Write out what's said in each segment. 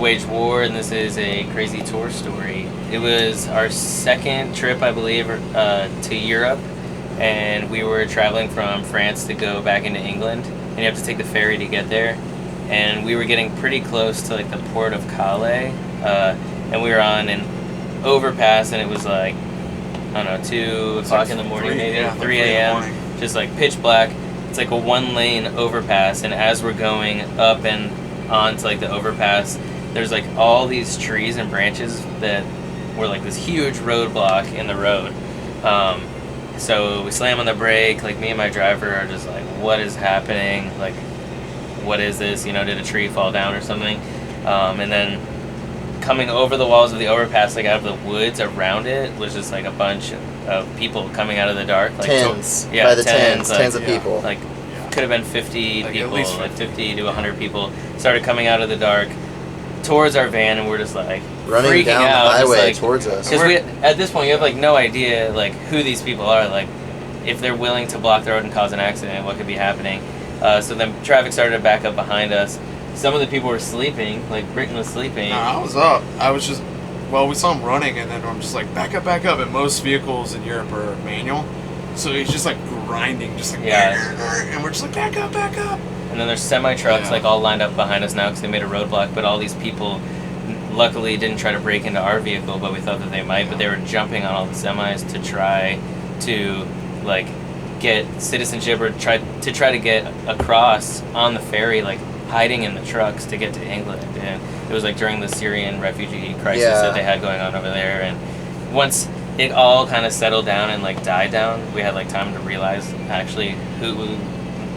Wage War, and this is a crazy tour story. It was our second trip, I believe, to Europe, and we were traveling from France to go back into England, and you have to take the ferry to get there. And we were getting pretty close to like the port of Calais, and we were on an overpass, and it was like, I don't know, 2 o'clock in the morning, maybe 3 a.m. Just like pitch black. It's like a 1-lane overpass, and as we're going up and onto like the overpass, there's like all these trees and branches that were like this huge roadblock in the road. So we slam on the brake, like me and my driver are just like, what is happening? Like, what is this? You know, did a tree fall down or something? And then coming over the walls of the overpass, like out of the woods around it, was just like a bunch of people coming out of the dark. Like tens. Yeah, by the tens of people. Like, could have been 50 like people, at least 50. like 50 to 100 people started coming out of the dark towards our van, and we're just like running freaking down out, the highway like, towards us. because at this point you have like no idea like who these people are, like if they're willing to block the road and cause an accident, what could be happening. So then traffic started to back up behind us. Some of the people were sleeping, like Britton was sleeping. No, I was up. I was just, well, we saw him running, and then I'm just like, back up, and most vehicles in Europe are manual, so he's just like grinding, just like, and we're just like, back up. And then there's semi-trucks like all lined up behind us now because they made a roadblock, but all these people luckily didn't try to break into our vehicle, but we thought that they might, but they were jumping on all the semis to try to like get citizenship or try to get across on the ferry, like hiding in the trucks to get to England. And it was like during the Syrian refugee crisis that they had going on over there, and once it all kind of settled down and like died down, we had like time to realize actually who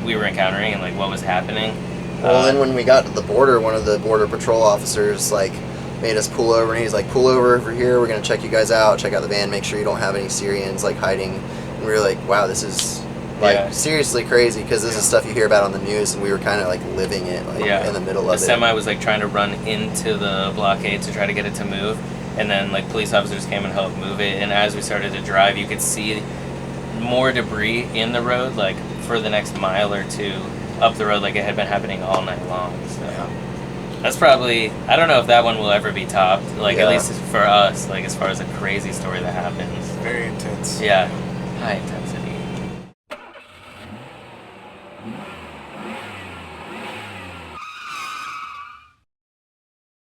we were encountering and like what was happening. Well, then when we got to the border, one of the border patrol officers like made us pull over, and he's like, pull over here, we're gonna check you guys out, check out the van, make sure you don't have any Syrians like hiding. And we were like, wow, this is like seriously crazy, because this is stuff you hear about on the news, and we were kind of like living it like in the middle of it. The semi was like trying to run into the blockade to try to get it to move, and then like police officers came and helped move it, and as we started to drive you could see more debris in the road like for the next mile or two up the road, like it had been happening all night long. So that's probably, I don't know if that one will ever be topped, like at least for us, like as far as a crazy story that happens. Very intense. Yeah, high intense.